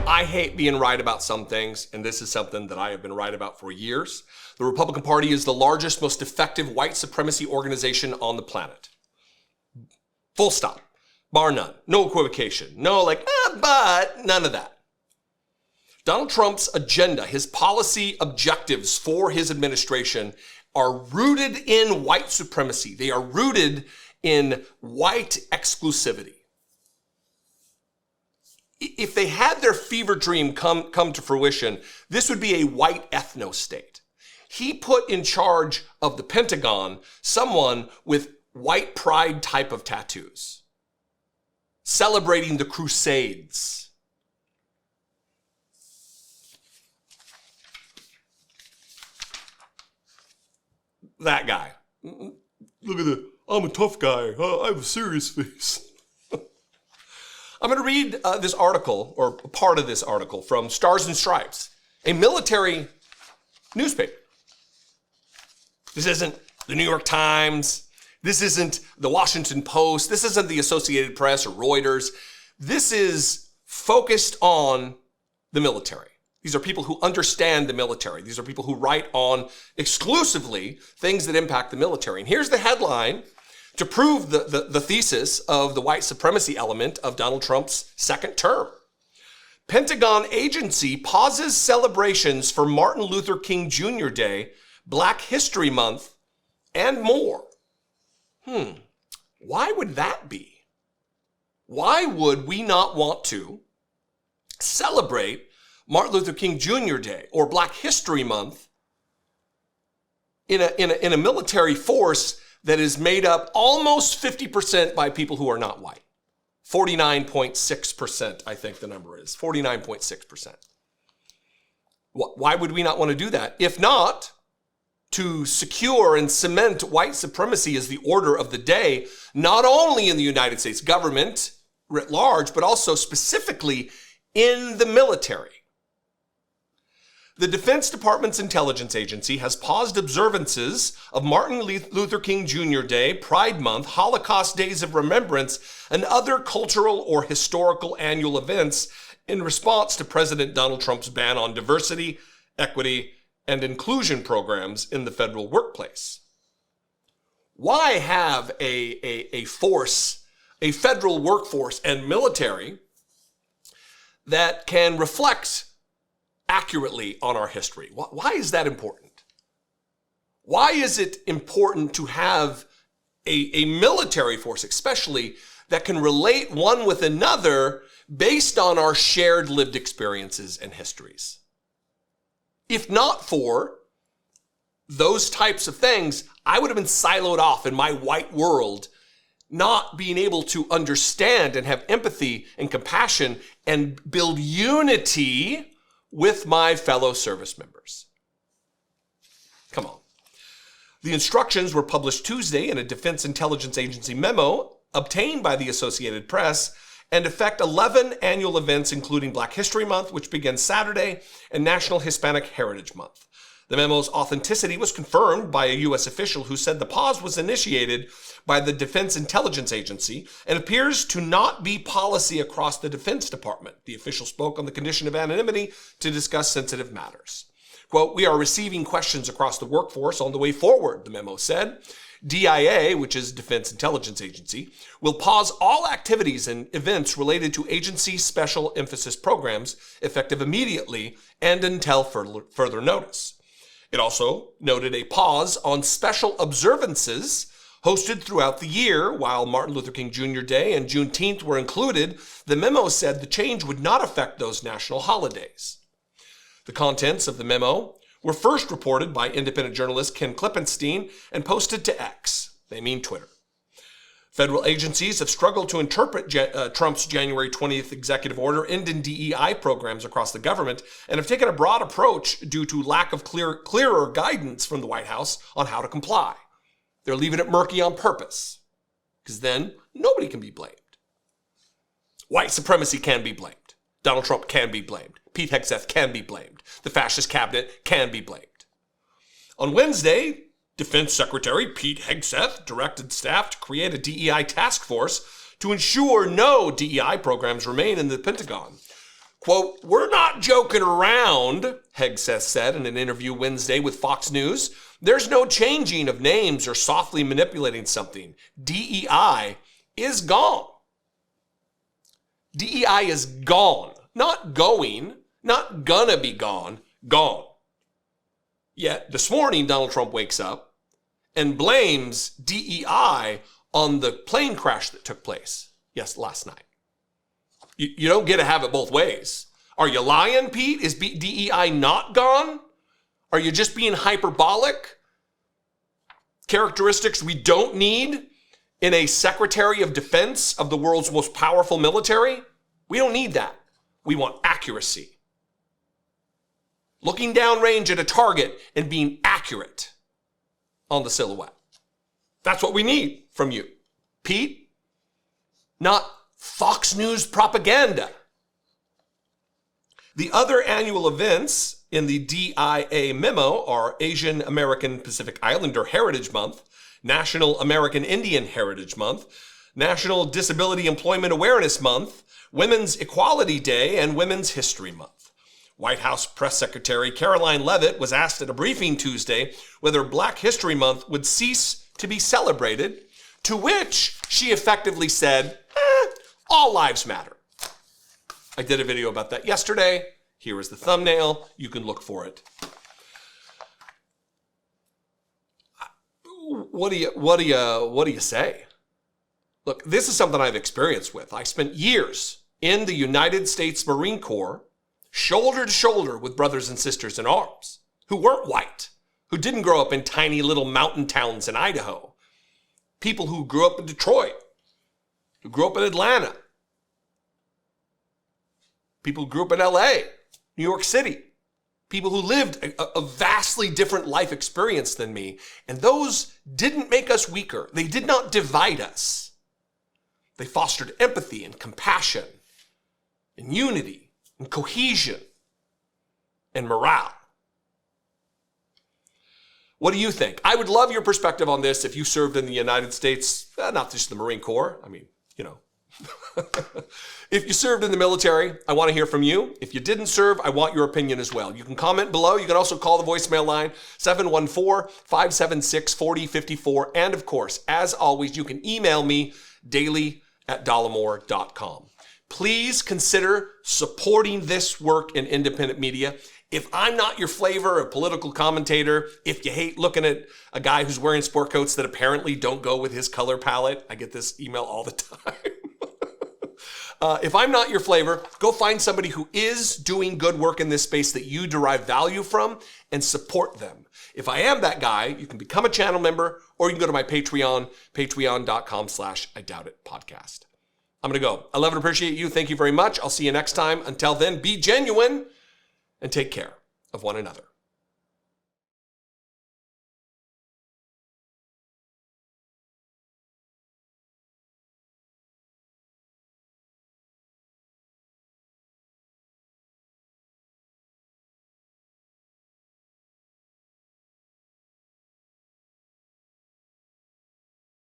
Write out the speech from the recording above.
I hate being right about some things, and this is something that I have been right about for years. The Republican Party is the largest, most effective white supremacy organization on the planet. Full stop. Bar none. No equivocation. No but none of that. Donald Trump's agenda, his policy objectives for his administration are rooted in white supremacy. They are rooted in white exclusivity. If they had their fever dream come to fruition, this would be a white ethno-state. He put in charge of the Pentagon someone with white pride type of tattoos, celebrating the Crusades. That guy. Look at that. I'm a tough guy. I have a serious face. I'm going to read this article, or part of this article, from Stars and Stripes, a military newspaper. This isn't the New York Times. This isn't the Washington Post. This isn't the Associated Press or Reuters. This is focused on the military. These are people who understand the military. These are people who write on exclusively things that impact the military. And here's the headline to prove the thesis of the white supremacy element of Donald Trump's second term. Pentagon agency pauses celebrations for Martin Luther King Jr. Day, Black History Month, and more. Why would that be? Why would we not want to celebrate Martin Luther King Jr. Day or Black History Month in a military force that is made up almost 50% by people who are not white? 49.6%, I think the number is. 49.6%. Why would we not want to do that? If not to secure and cement white supremacy as the order of the day, not only in the United States government writ large, but also specifically in the military. The Defense Department's intelligence agency has paused observances of Martin Luther King Jr. Day, Pride Month, Holocaust Days of Remembrance, and other cultural or historical annual events in response to President Donald Trump's ban on diversity, equity, and inclusion programs in the federal workplace. Why have a force, a federal workforce and military that can reflect accurately on our history? Why is that important? Why is it important to have a military force, especially, that can relate one with another based on our shared lived experiences and histories? If not for those types of things, I would have been siloed off in my white world, not being able to understand and have empathy and compassion and build unity with my fellow service members. Come on. The instructions were published Tuesday in a Defense Intelligence Agency memo obtained by the Associated Press and affect 11 annual events, including Black History Month, which begins Saturday, and National Hispanic Heritage Month. The memo's authenticity was confirmed by a U.S. official who said the pause was initiated by the Defense Intelligence Agency and appears to not be policy across the Defense Department. The official spoke on the condition of anonymity to discuss sensitive matters. Quote, "We are receiving questions across the workforce on the way forward," the memo said. DIA, which is Defense Intelligence Agency, will pause all activities and events related to agency special emphasis programs effective immediately and until further notice. It also noted a pause on special observances hosted throughout the year. While Martin Luther King Jr. Day and Juneteenth were included, the memo said the change would not affect those national holidays. The contents of the memo were first reported by independent journalist Ken Klippenstein and posted to X. They mean Twitter. Federal agencies have struggled to interpret Trump's January 20th executive order ending DEI programs across the government and have taken a broad approach due to lack of clearer guidance from the White House on how to comply. They're leaving it murky on purpose, because then nobody can be blamed. White supremacy can be blamed. Donald Trump can be blamed. Pete Hegseth can be blamed. The fascist cabinet can be blamed. On Wednesday, Defense Secretary Pete Hegseth directed staff to create a DEI task force to ensure no DEI programs remain in the Pentagon. Quote, "We're not joking around," Hegseth said in an interview Wednesday with Fox News. "There's no changing of names or softly manipulating something. DEI is gone." DEI is gone. Not going, not gonna be gone, gone. Yet this morning, Donald Trump wakes up and blames DEI on the plane crash that took place, last night. You don't get to have it both ways. Are you lying, Pete? Is DEI not gone? Are you just being hyperbolic? Characteristics we don't need in a Secretary of Defense of the world's most powerful military? We don't need that. We want accuracy. Looking downrange at a target and being accurate on the silhouette. That's what we need from you, Pete. Not Fox News propaganda. The other annual events in the DIA memo are Asian American Pacific Islander Heritage Month, National American Indian Heritage Month, National Disability Employment Awareness Month, Women's Equality Day, and Women's History Month. White House Press Secretary Caroline Leavitt was asked at a briefing Tuesday whether Black History Month would cease to be celebrated, to which she effectively said, all lives matter. I did a video about that yesterday. Here is the thumbnail. You can look for it. What do you say? Look, this is something I've experienced with. I spent years in the United States Marine Corps, shoulder to shoulder with brothers and sisters in arms who weren't white, who didn't grow up in tiny little mountain towns in Idaho. People who grew up in Detroit, who grew up in Atlanta, people who grew up in LA, New York City, people who lived a vastly different life experience than me. And those didn't make us weaker. They did not divide us. They fostered empathy and compassion and unity and cohesion and morale. What do you think? I would love your perspective on this if you served in the United States, not just the Marine Corps. I mean, you know. If you served in the military, I want to hear from you. If you didn't serve, I want your opinion as well. You can comment below. You can also call the voicemail line 714-576-4054. And of course, as always, you can email me daily@dollemore.com. Please consider supporting this work in independent media. If I'm not your flavor, a political commentator, if you hate looking at a guy who's wearing sport coats that apparently don't go with his color palette, I get this email all the time. If I'm not your flavor, go find somebody who is doing good work in this space that you derive value from and support them. If I am that guy, you can become a channel member or you can go to my Patreon, patreon.com/IDoubtItPodcast. I'm going to go. I love and appreciate you. Thank you very much. I'll see you next time. Until then, be genuine and take care of one another.